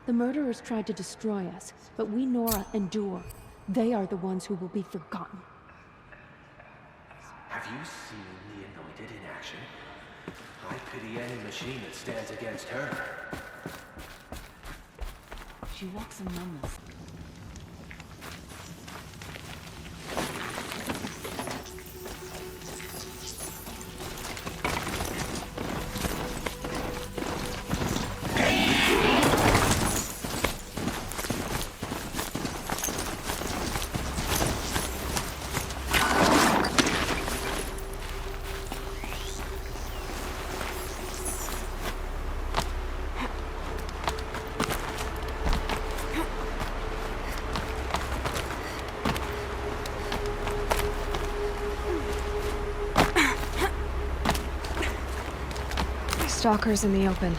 The murderers tried to destroy us, but we Nora endure. They are the ones who will be forgotten. Have you seen the Anointed in action? I pity any machine that stands against her. She walks among us. Stalkers in the open.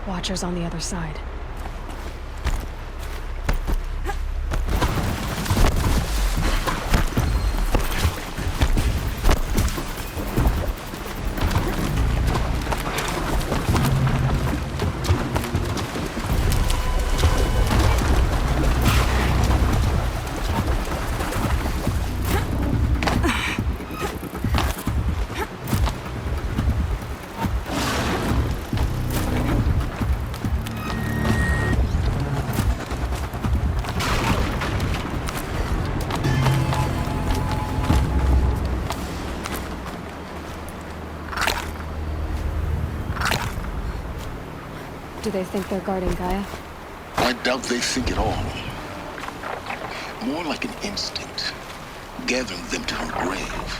Watchers on the other side. Do they think they're guarding Gaia? I doubt they think at all. More like an instinct, gathering them to her grave.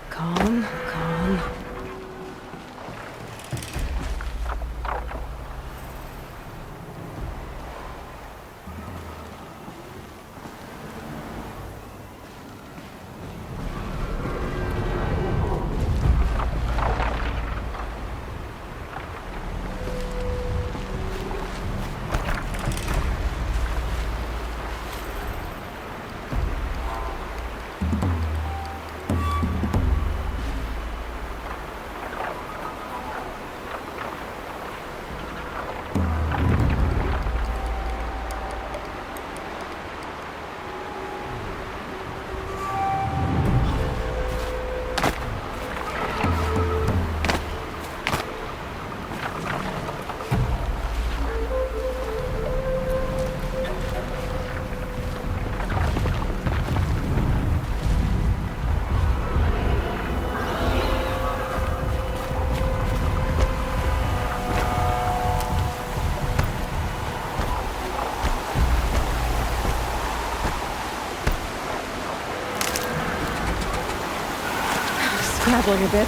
Calm, calm. Scrabbling a bit.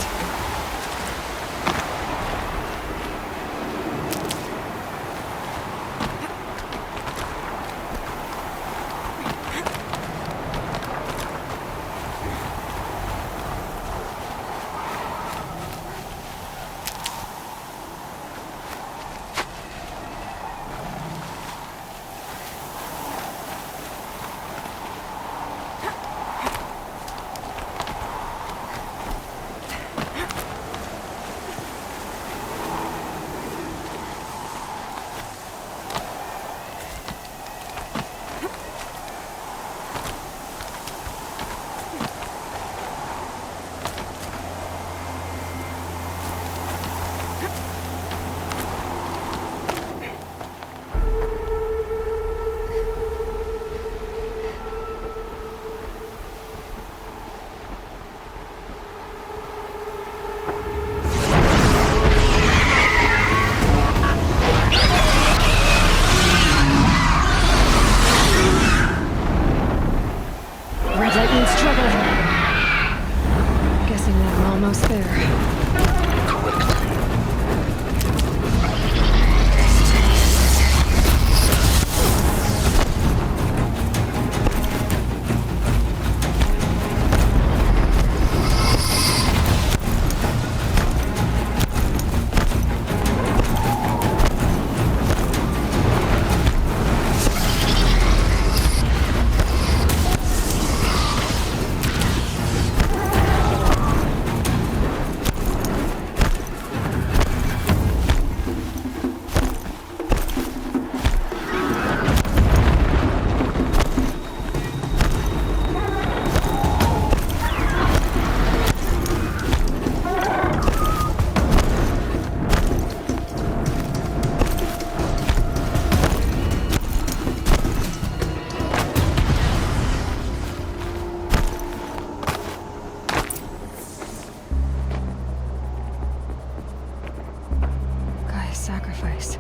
sacrifice.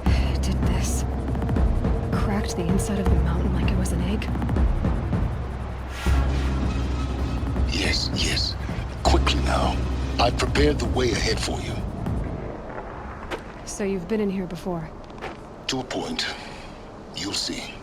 It did this. Cracked the inside of the mountain like it was an egg. Yes, yes. Quickly now. I've prepared the way ahead for you. So you've been in here before? To a point. You'll see.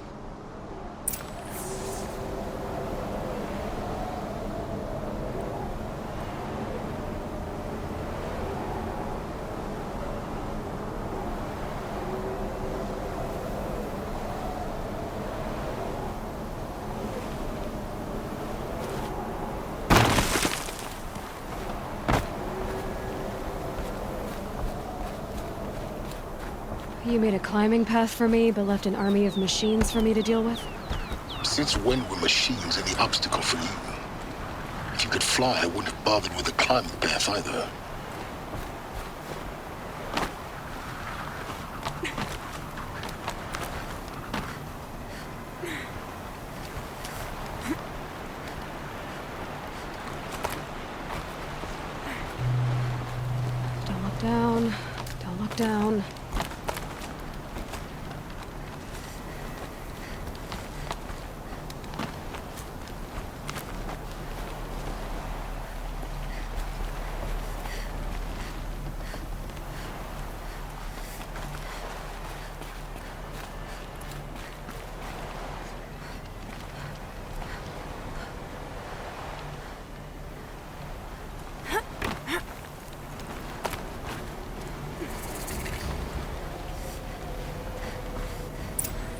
You made a climbing path for me, but left an army of machines for me to deal with? Since when were machines any obstacle for you? If you could fly, I wouldn't have bothered with the climbing path either. Don't look down. Don't look down.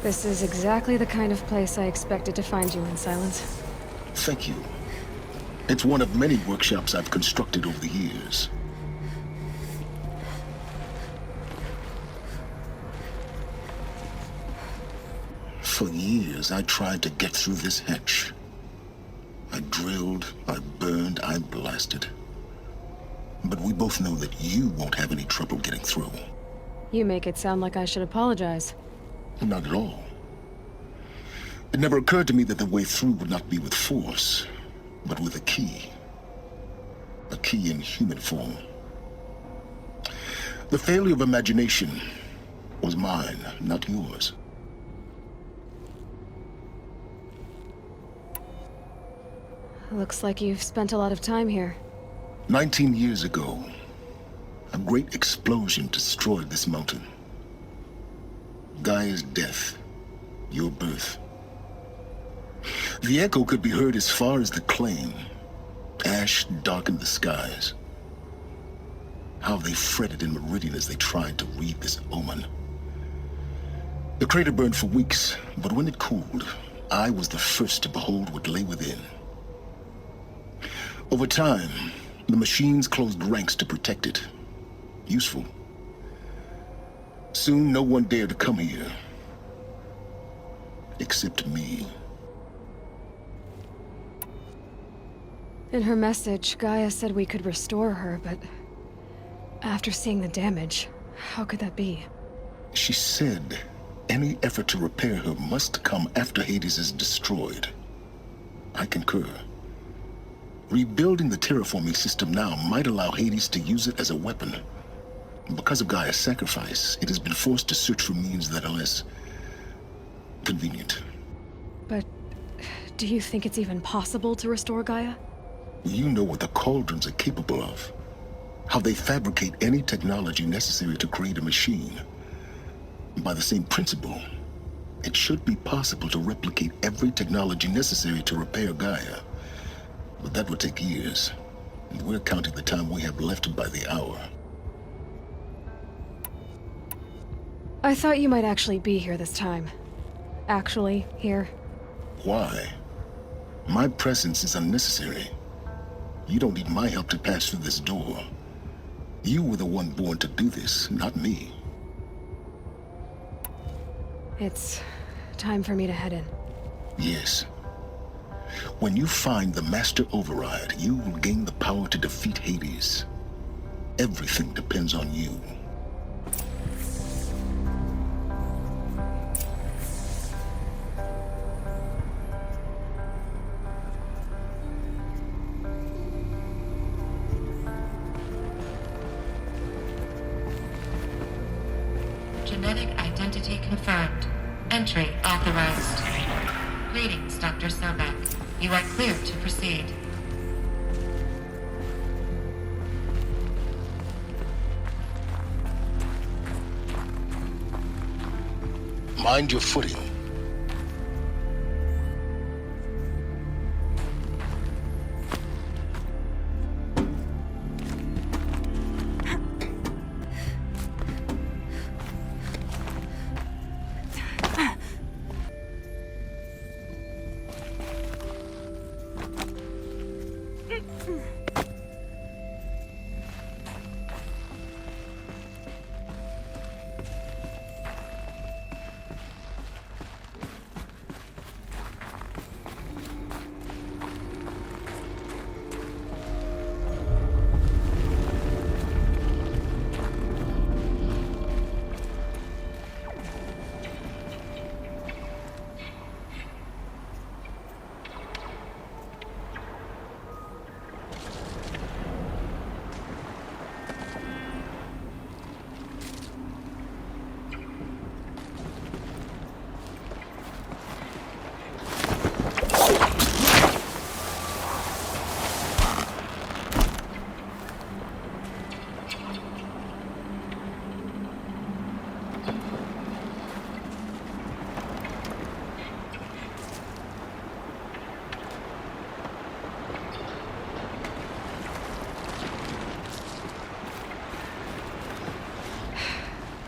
This is exactly the kind of place I expected to find you in, Silence. Thank you. It's one of many workshops I've constructed over the years. For years, I tried to get through this hatch. I drilled, I burned, I blasted. But we both know that you won't have any trouble getting through. You make it sound like I should apologize. Not at all. It never occurred to me that the way through would not be with force, but with a key. A key in human form. The failure of imagination was mine, not yours. Looks like you've spent a lot of time here. 19 years ago, a great explosion destroyed this mountain. Gaia's death, your birth. The echo could be heard as far as the claim. Ash darkened the skies. How they fretted in Meridian as they tried to read this omen. The crater burned for weeks, but when it cooled, I was the first to behold what lay within. Over time, the machines closed ranks to protect it. Useful. Soon, no one dared to come here. Except me. In her message, Gaia said we could restore her, but after seeing the damage, how could that be? She said any effort to repair her must come after Hades is destroyed. I concur. Rebuilding the terraforming system now might allow Hades to use it as a weapon. Because of Gaia's sacrifice, it has been forced to search for means that are less convenient. But do you think it's even possible to restore Gaia? You know what the Cauldrons are capable of. How they fabricate any technology necessary to create a machine. By the same principle, it should be possible to replicate every technology necessary to repair Gaia. But that would take years, and we're counting the time we have left by the hour. I thought you might actually be here this time. Actually, here. Why? My presence is unnecessary. You don't need my help to pass through this door. You were the one born to do this, not me. It's time for me to head in. Yes. When you find the Master Override, you will gain the power to defeat Hades. Everything depends on you. Cybernetic identity confirmed. Entry authorized. Greetings, Dr. Sobek. You are cleared to proceed. Mind your footing.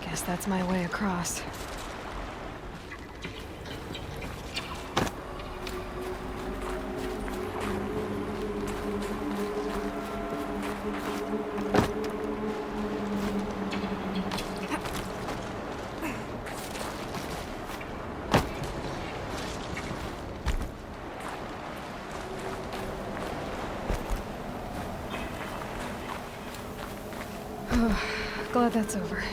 Guess that's my way across. Glad that's over.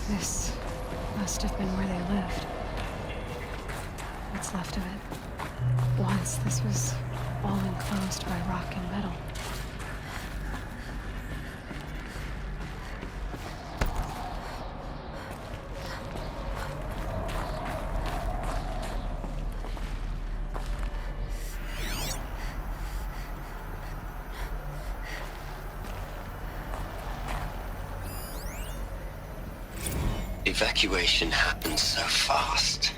This must have been where they lived. What's left of it. Once this was all enclosed by rock and metal. Evacuation happened so fast.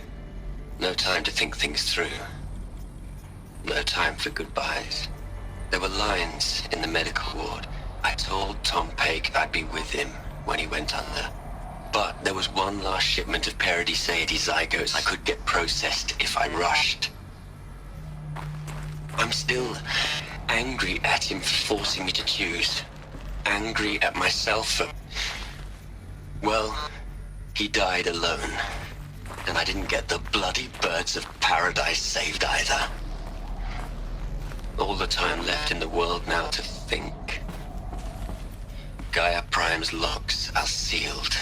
No time to think things through. No time for goodbyes. There were lines in the medical ward. I told Tom Paik I'd be with him when he went under. But there was one last shipment of Paradis-Saidi zygotes I could get processed if I rushed. I'm still angry at him for forcing me to choose. Angry at myself for... well... he died alone, and I didn't get the bloody birds of paradise saved either. All the time left in the world now to think. Gaia Prime's locks are sealed.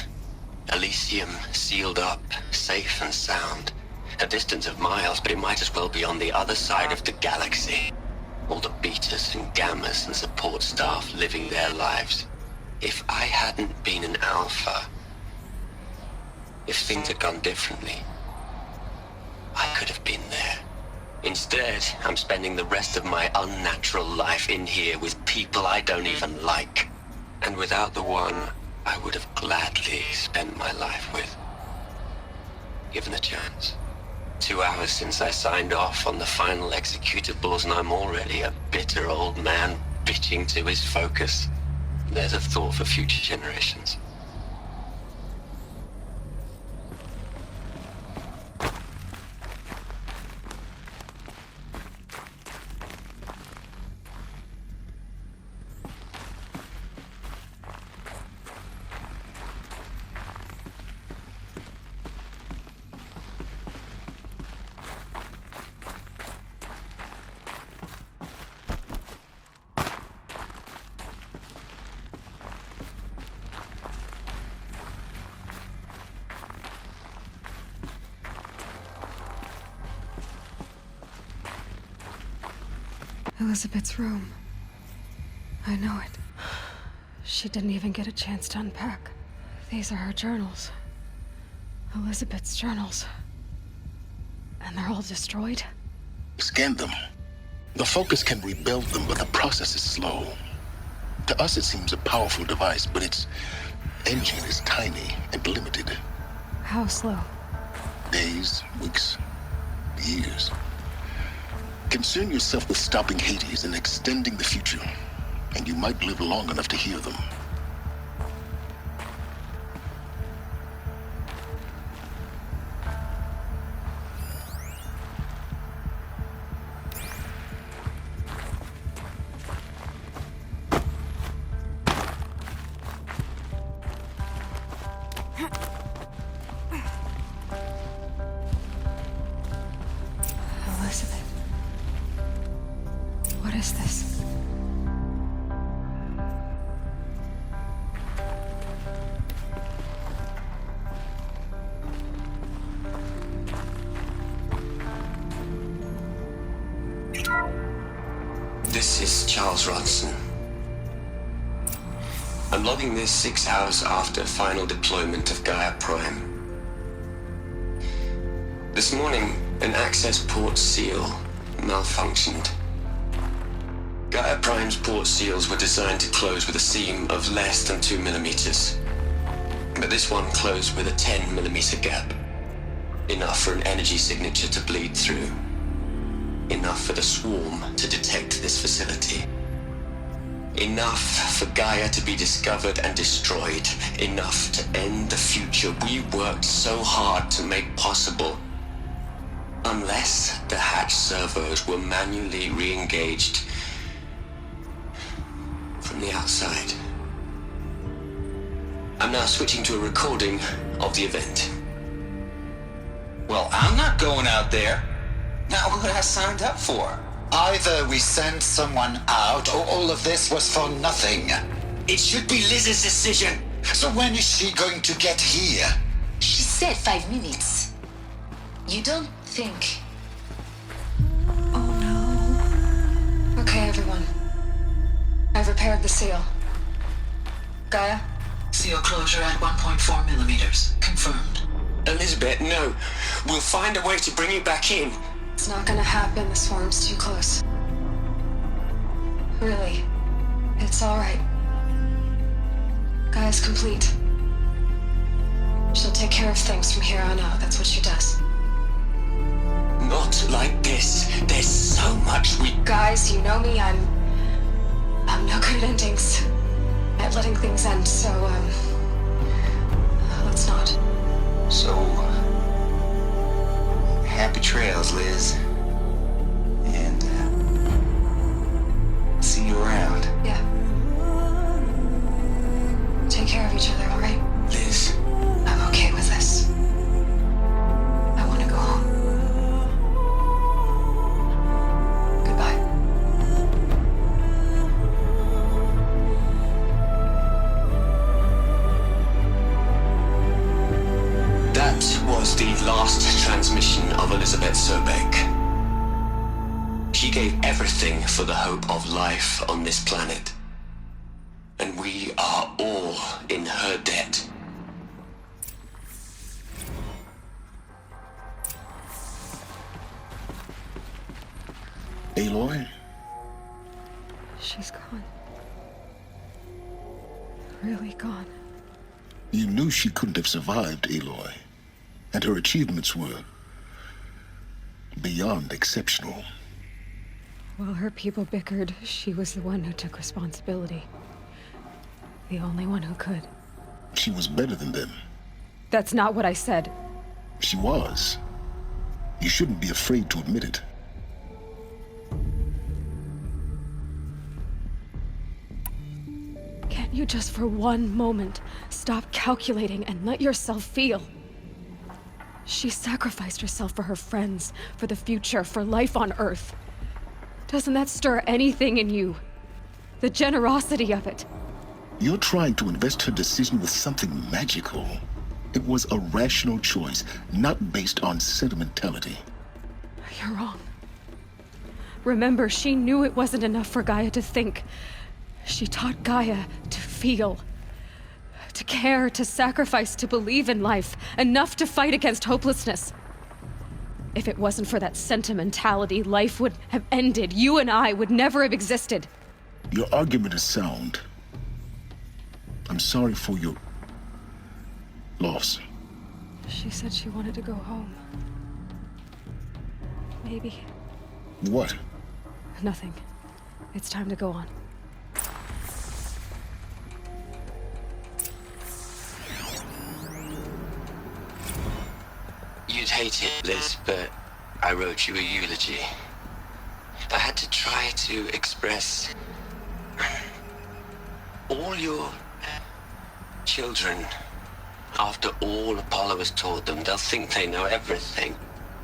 Elysium sealed up, safe and sound. A distance of miles, but it might as well be on the other side of the galaxy. All the betas and gammas and support staff living their lives. If I hadn't been an alpha... if things had gone differently, I could have been there. Instead, I'm spending the rest of my unnatural life in here with people I don't even like. And without the one I would have gladly spent my life with. Given the chance. 2 hours since I signed off on the final executables, and I'm already a bitter old man bitching to his focus. There's a thought for future generations. Elizabeth's room. I know it. She didn't even get a chance to unpack. These are her journals. Elizabeth's journals. And they're all destroyed? Scan them. The Focus can rebuild them, but the process is slow. To us, it seems a powerful device, but its engine is tiny and limited. How slow? Days, weeks, years. Concern yourself with stopping Hades and extending the future, and you might live long enough to hear them. Elizabeth. What is this? This is Charles Ronson. I'm logging this 6 hours after final deployment of Gaia Prime. This morning, an access port seal malfunctioned. Gaia Prime's port seals were designed to close with a seam of less than 2 millimeters. But this one closed with a 10 millimeter gap. Enough for an energy signature to bleed through. Enough for the swarm to detect this facility. Enough for Gaia to be discovered and destroyed. Enough to end the future we worked so hard to make possible. Unless the hatch servos were manually re-engaged from the outside. I'm now switching to a recording of the event. Well, I'm not going out there. Not what I signed up for. Either we send someone out, or all of this was for nothing. It should be Liz's decision. So when is she going to get here? She said 5 minutes. You don't think... Okay, everyone. I've repaired the seal. Gaia? Seal closure at 1.4 millimeters. Confirmed. Elizabeth, no. We'll find a way to bring you back in. It's not gonna happen. The swarm's too close. Really. It's alright. Gaia's complete. She'll take care of things from here on out. That's what she does. Not like this. There's so much we... Guys, you know me. I'm no good at endings. At letting things end, so, let's not. So... happy trails, Liz. And, see you around. Yeah. Take care of each other, alright? Liz. I'm okay with this. I want to go home. Goodbye. That was the last transmission of Elizabeth Sobek. She gave everything for the hope of life on this planet. And we are all in her debt. Aloy? She's gone. Really gone. You knew she couldn't have survived, Aloy. And her achievements were beyond exceptional. While her people bickered, she was the one who took responsibility. The only one who could. She was better than them. That's not what I said. She was. You shouldn't be afraid to admit it. Can't you just for one moment stop calculating and let yourself feel? She sacrificed herself for her friends, for the future, for life on Earth. Doesn't that stir anything in you? The generosity of it. You're trying to invest her decision with something magical. It was a rational choice, not based on sentimentality. You're wrong. Remember, she knew it wasn't enough for Gaia to think. She taught Gaia to feel. To care, to sacrifice, to believe in life. Enough to fight against hopelessness. If it wasn't for that sentimentality, life would have ended. You and I would never have existed. Your argument is sound. I'm sorry for your loss. She said she wanted to go home. Maybe. What? Nothing. It's time to go on. You'd hate it, Liz, but I wrote you a eulogy. I had to try to express all your children. After all Apollo has taught them, they'll think they know everything.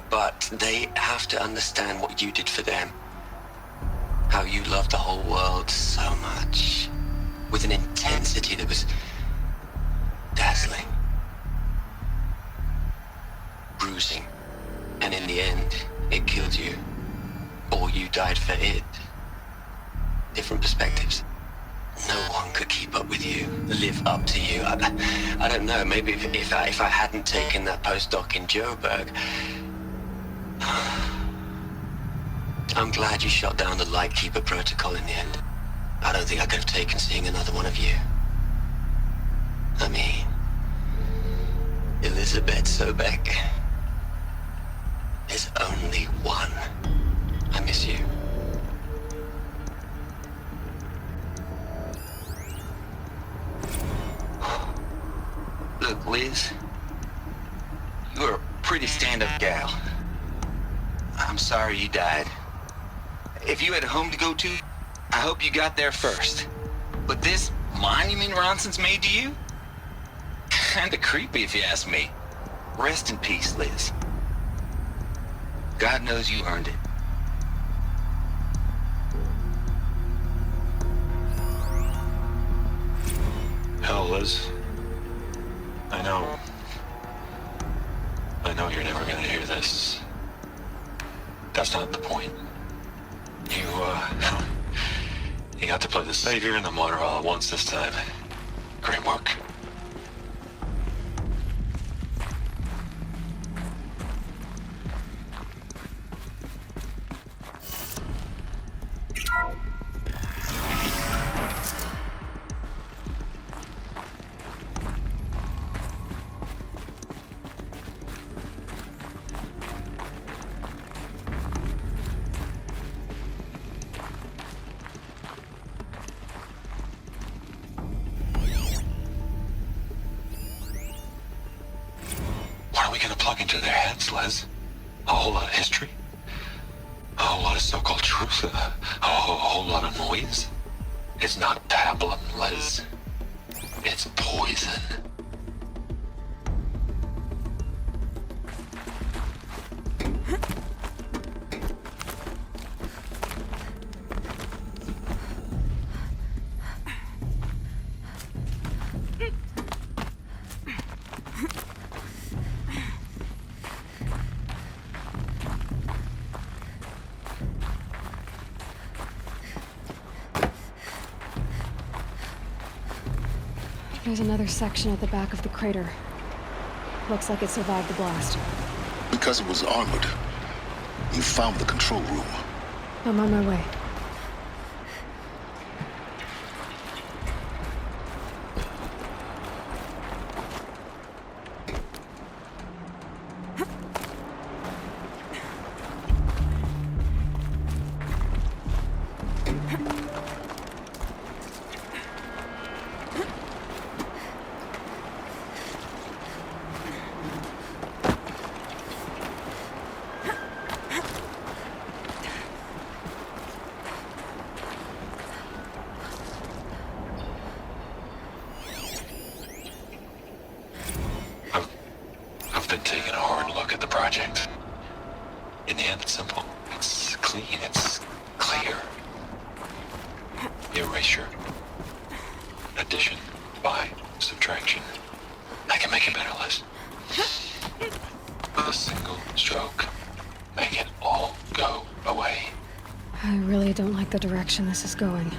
But they have to understand what you did for them. How you loved the whole world so much. With an intensity that was dazzling. Bruising. And in the end, it killed you. Or you died for it. Different perspectives. No one could keep up with you, live up to you. I don't know, maybe if I hadn't taken that postdoc in Joburg. I'm glad you shot down the Lightkeeper protocol in the end. I don't think I could have taken seeing another one of you. I mean, Elizabeth Sobek. There's only one. I miss you. Look, Liz, you're a pretty stand-up gal. I'm sorry you died. If you had a home to go to, I hope you got there first. But this monument Ronson's made to you? Kinda creepy if you ask me. Rest in peace, Liz. God knows you earned it. Hell, Liz. I know you're never gonna hear this. That's not the point. You got to play the savior and the martyr all at once this time. Great work. Plug into their heads, Liz. A whole lot of history. A whole lot of so-called truth. A whole lot of noise. It's not pablum, Liz. It's poison. There's another section at the back of the crater. Looks like it survived the blast. Because it was armored, you found the control room. I'm on my way. I've been taking a hard look at the project. In the end, it's simple. It's clean. It's clear. Erasure. Addition. By. Subtraction. I can make it better, Liz. With a single stroke. Make it all go away. I really don't like the direction this is going.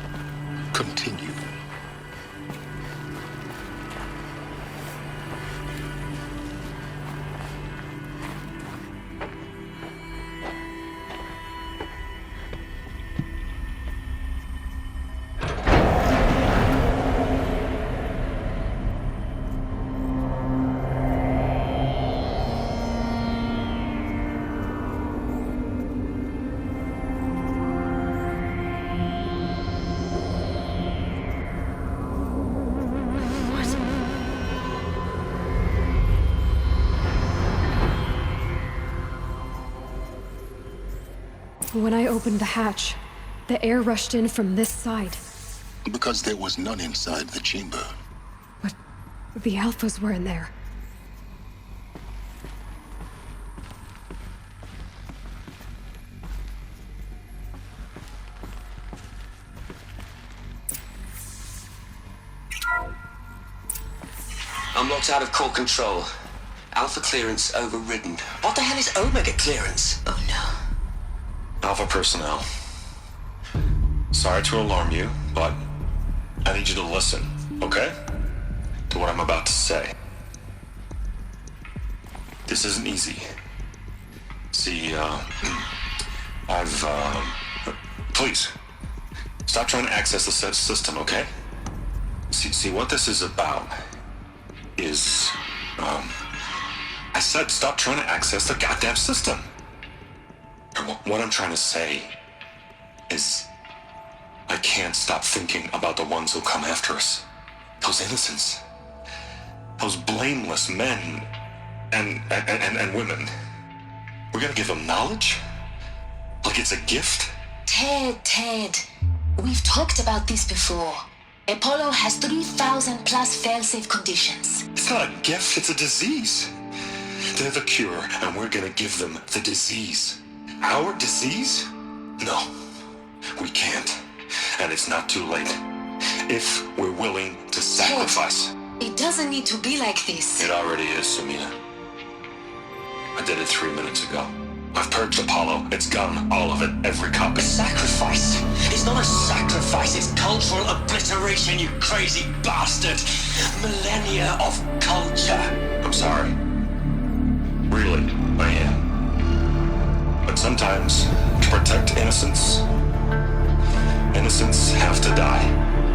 Continue. When I opened the hatch, the air rushed in from this side. Because there was none inside the chamber. But the Alphas were in there. I'm locked out of core control. Alpha clearance overridden. What the hell is Omega clearance? Oh no. Alpha personnel. Sorry to alarm you, but I need you to listen, okay? To what I'm about to say. This isn't easy. See, please, stop trying to access the system, okay? See, what this is about is, I said stop trying to access the goddamn system. What I'm trying to say is I can't stop thinking about the ones who come after us. Those innocents. Those blameless men and women. We're gonna give them knowledge? Like it's a gift? Ted. We've talked about this before. Apollo has 3,000 plus fail-safe conditions. It's not a gift, it's a disease. They're the cure, and we're gonna give them the disease. Our disease? No, we can't. And it's not too late. If we're willing to sacrifice. It doesn't need to be like this. It already is, Samina. I did it 3 minutes ago. I've purged Apollo. It's gone. All of it. Every copy. Sacrifice? It's not a sacrifice. It's cultural obliteration, you crazy bastard. Millennia of culture. I'm sorry. Really, I am. But sometimes, to protect innocence, innocents have to die.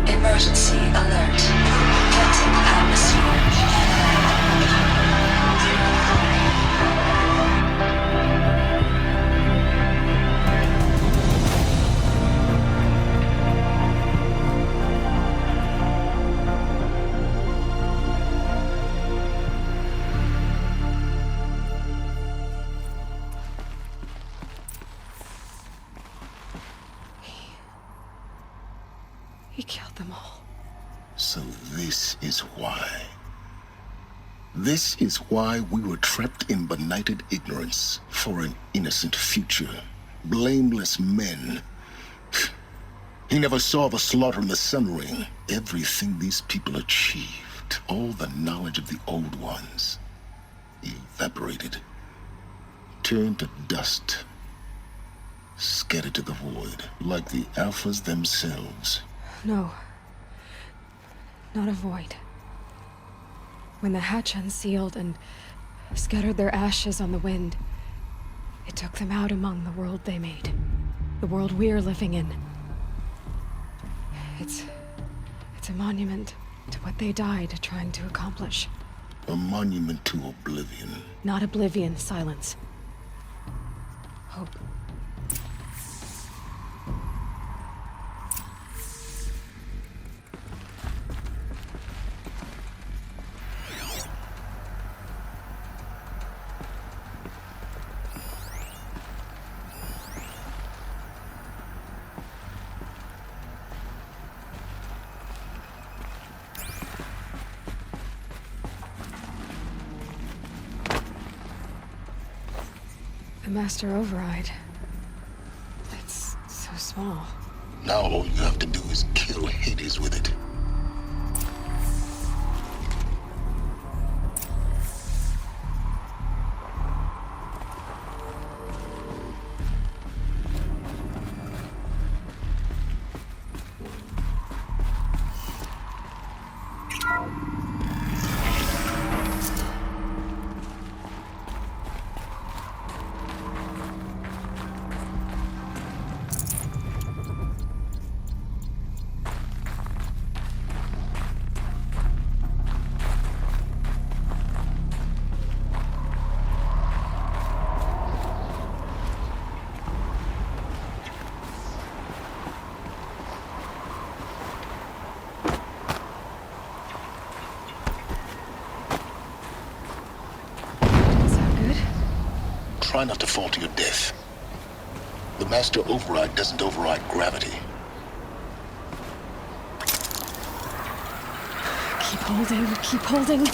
Emergency alert. Detecting atmosphere. He killed them all. So this is why. This is why we were trapped in benighted ignorance for an innocent future. Blameless men. He never saw the slaughter in the Sun Ring. Everything these people achieved, all the knowledge of the old ones, evaporated, turned to dust, scattered to the void, like the Alphas themselves. No. Not a void. When the hatch unsealed and scattered their ashes on the wind, it took them out among the world they made. The world we're living in. It's a monument to what they died trying to accomplish. A monument to oblivion. Not oblivion, silence. Hope. The Master Override. It's so small. Now all you have to do is kill Hades with it. try not to fall to your death. The Master Override doesn't override gravity. Keep holding, keep holding.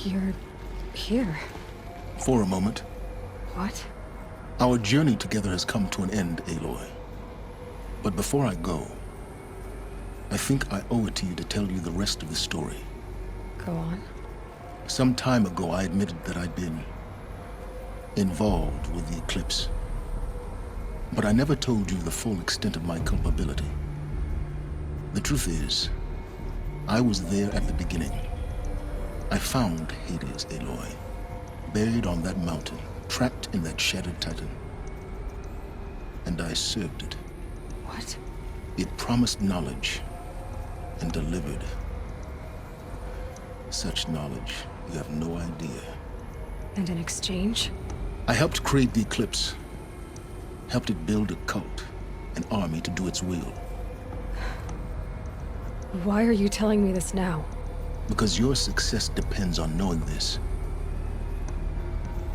You're here. For a moment. What? Our journey together has come to an end, Aloy. But before I go, I think I owe it to you to tell you the rest of the story. Go on. Some time ago, I admitted that I'd been involved with the Eclipse. But I never told you the full extent of my culpability. The truth is, I was there at the beginning. I found Hades, Aloy, buried on that mountain, trapped in that shattered titan. And I served it. What? It promised knowledge and delivered. Such knowledge, you have no idea. And in exchange? I helped create the Eclipse. Helped it build a cult, an army to do its will. Why are you telling me this now? Because your success depends on knowing this.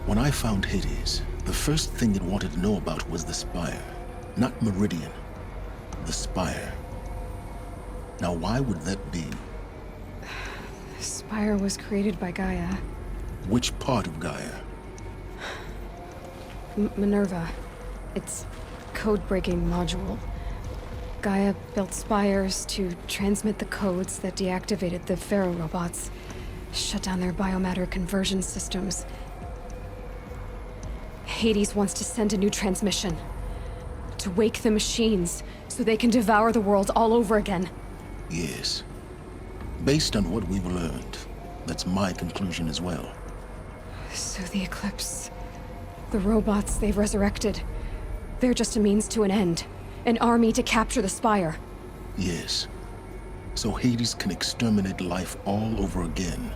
When I found Hades, the first thing it wanted to know about was the Spire. Not Meridian. The Spire. Now, why would that be? The Spire was created by Gaia. Which part of Gaia? Minerva. Its code-breaking module. Gaia built spires to transmit the codes that deactivated the Pharaoh robots, shut down their biomatter conversion systems. Hades wants to send a new transmission. To wake the machines, so they can devour the world all over again. Yes. Based on what we've learned, that's my conclusion as well. So the Eclipse... the robots they've resurrected... they're just a means to an end. An army to capture the Spire. Yes. So Hades can exterminate life all over again.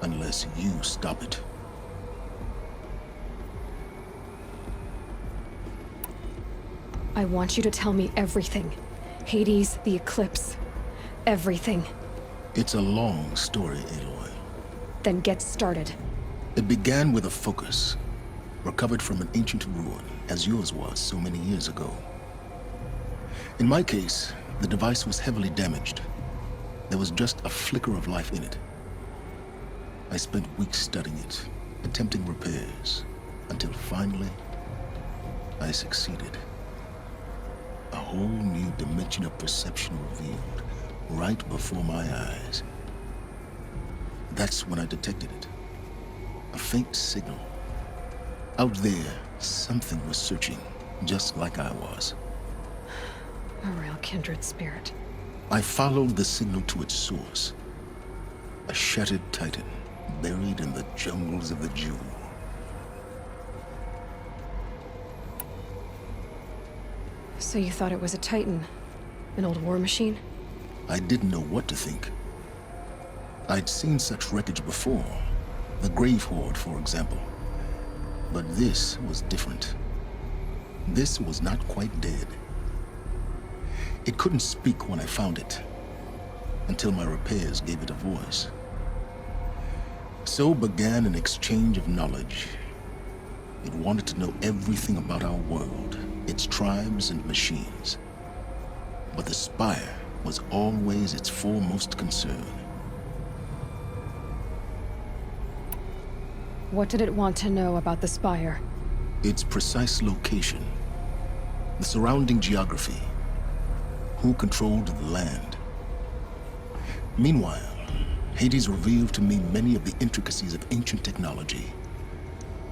Unless you stop it. I want you to tell me everything. Hades, the Eclipse. Everything. It's a long story, Aloy. Then get started. It began with a focus. Recovered from an ancient ruin, as yours was so many years ago. In my case, the device was heavily damaged. There was just a flicker of life in it. I spent weeks studying it, attempting repairs, until finally, I succeeded. A whole new dimension of perception revealed, right before my eyes. That's when I detected it. A faint signal. Out there, something was searching, just like I was. A real kindred spirit. I followed the signal to its source. A shattered titan, buried in the jungles of the Jewel. So you thought it was a titan? An old war machine? I didn't know what to think. I'd seen such wreckage before. The Grave Horde, for example. But this was different. This was not quite dead. It couldn't speak when I found it, until my repairs gave it a voice. So began an exchange of knowledge. It wanted to know everything about our world, its tribes and machines. But the Spire was always its foremost concern. What did it want to know about the Spire? Its precise location, the surrounding geography, who controlled the land. Meanwhile, Hades revealed to me many of the intricacies of ancient technology.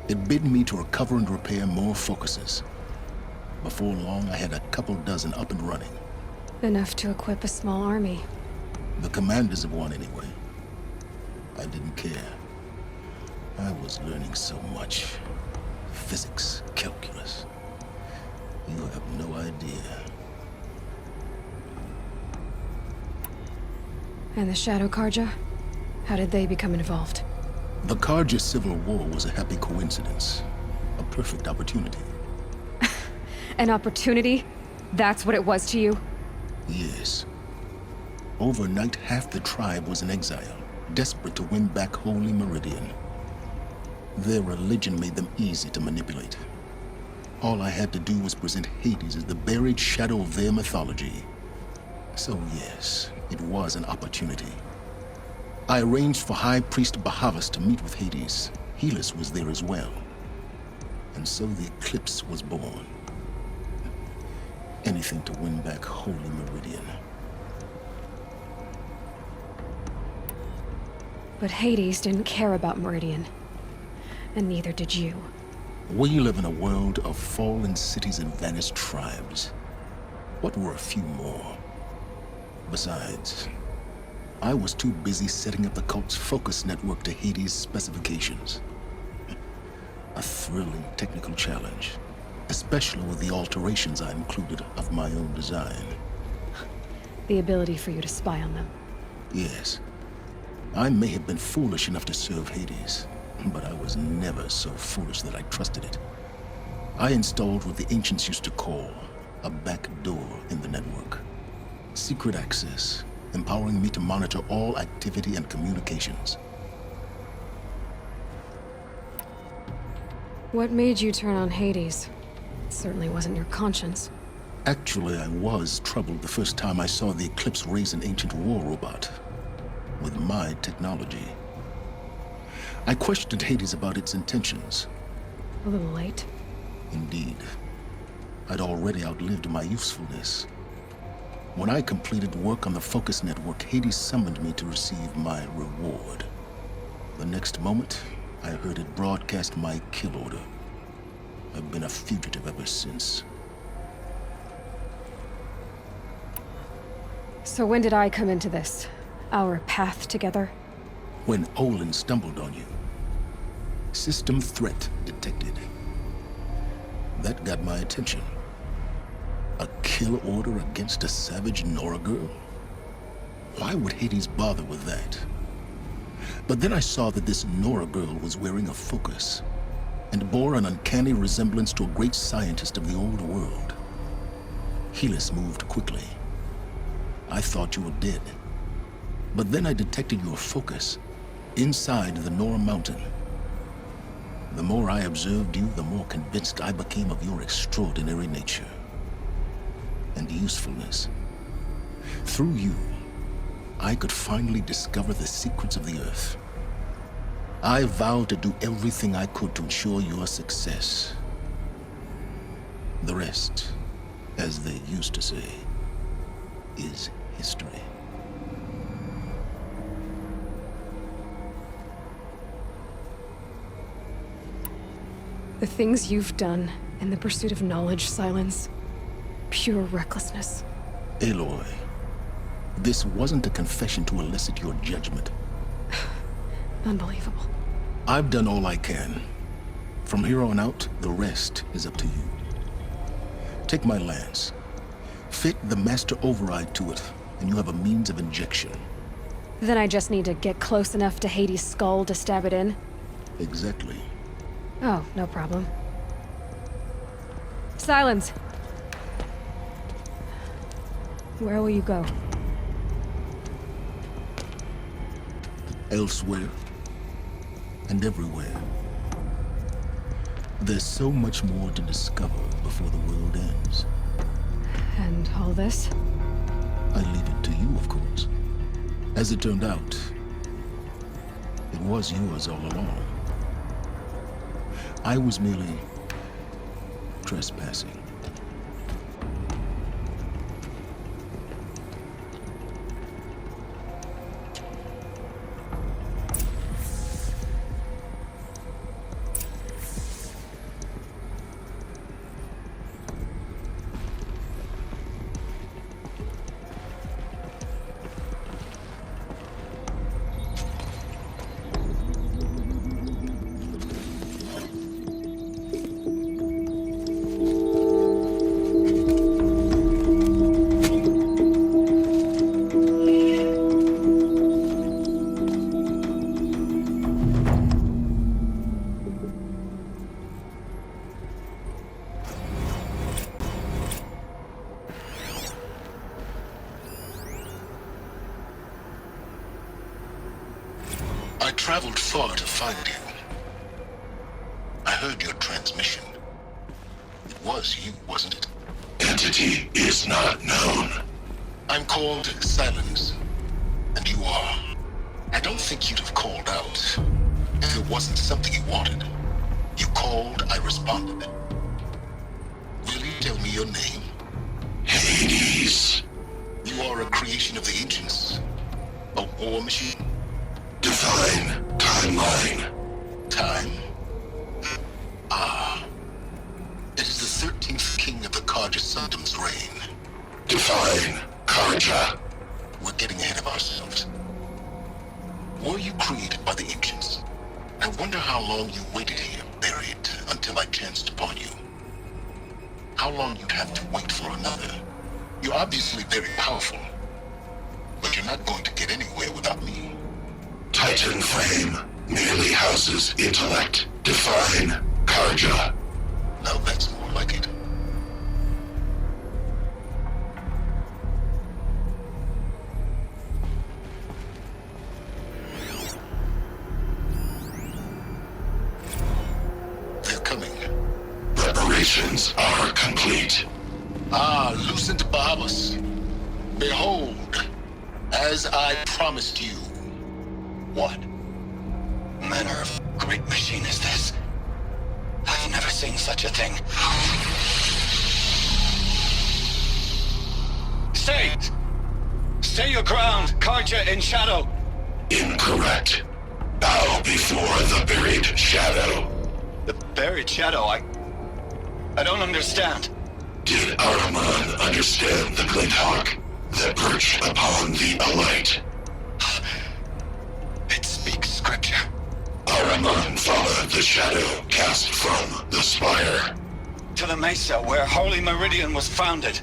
It bid me to recover and repair more focuses. Before long, I had a couple dozen up and running. Enough to equip a small army. The commanders of one, anyway. I didn't care. I was learning so much. Physics, calculus. You have no idea. And the Shadow Carja? How did they become involved? The Carja Civil War was a happy coincidence. A perfect opportunity. An opportunity? That's what it was to you? Yes. Overnight, half the tribe was in exile, desperate to win back Holy Meridian. Their religion made them easy to manipulate. All I had to do was present Hades as the buried shadow of their mythology. So yes, it was an opportunity. I arranged for High Priest Bahavas to meet with Hades. Helis was there as well. And so the Eclipse was born. Anything to win back Holy Meridian. But Hades didn't care about Meridian. And neither did you. We live in a world of fallen cities and vanished tribes. What were a few more? Besides, I was too busy setting up the cult's focus network to Hades' specifications. A thrilling technical challenge, especially with the alterations I included of my own design. The ability for you to spy on them. Yes. I may have been foolish enough to serve Hades, but I was never so foolish that I trusted it. I installed what the ancients used to call a back door in the network. Secret access, empowering me to monitor all activity and communications. What made you turn on Hades? It certainly wasn't your conscience. Actually, I was troubled the first time I saw the Eclipse raise an ancient war robot with my technology. I questioned Hades about its intentions. A little late. Indeed. I'd already outlived my usefulness. When I completed work on the Focus Network, Hades summoned me to receive my reward. The next moment, I heard it broadcast my kill order. I've been a fugitive ever since. So when did I come into this? Our path together? When Olin stumbled on you. System threat detected. That got my attention. A kill order against a savage Nora girl? Why would Hades bother with that? But then I saw that this Nora girl was wearing a focus, and bore an uncanny resemblance to a great scientist of the old world. Helis moved quickly. I thought you were dead. But then I detected your focus inside the Nora mountain. The more I observed you, the more convinced I became of your extraordinary nature and usefulness. Through you, I could finally discover the secrets of the Earth. I vowed to do everything I could to ensure your success. The rest, as they used to say, is history. The things you've done in the pursuit of knowledge, Silence. Pure recklessness. Aloy, this wasn't a confession to elicit your judgment. Unbelievable. I've done all I can. From here on out, the rest is up to you. Take my lance. Fit the master override to it, and you have a means of injection. Then I just need to get close enough to Hades' skull to stab it in? Exactly. Oh, no problem. Silence! Where will you go? Elsewhere and everywhere. There's so much more to discover before the world ends. And all this? I leave it to you, of course. As it turned out, it was yours all along. I was merely trespassing. I traveled far to find you. I heard your transmission. It was you, wasn't it? Entity is not known. I'm called Silence, and you are. I don't think you'd have called out if it wasn't something you wanted. You called, I responded. Will you tell me your name? Hades. You are a creation of the ancients. A war machine? Divine timeline. Time? Ah. It is the 13th king of the Carja Sundom's reign. Divine Carja. We're getting ahead of ourselves. Were you created by the ancients? I wonder how long you waited here, buried, until I chanced upon you. How long you'd have to wait for another. You're obviously very powerful, but you're not going to get anywhere without me. Titan Flame merely houses intellect. Divine Carja. Now that's more like it. They're coming. Preparations are complete. Ah, Lucent Bahamas. Behold, as I promised you. What manner of great machine is this? I've never seen such a thing. Stay! Stay your ground, Carja in shadow! Incorrect. Bow before the buried shadow. The buried shadow? I don't understand. Did Ahriman understand the glint hawk that perched upon the alight? It speaks scripture. Ahriman followed the shadow cast from the spire. To the mesa where Holy Meridian was founded.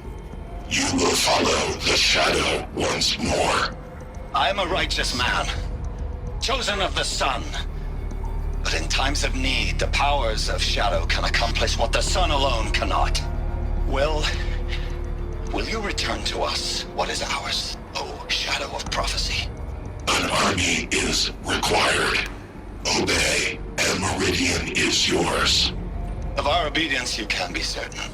You will follow the shadow once more. I am a righteous man, chosen of the sun. But in times of need, the powers of shadow can accomplish what the sun alone cannot. Will you return to us what is ours, O Shadow of Prophecy? An army is required. Obey, and Meridian is yours. Of our obedience you can be certain.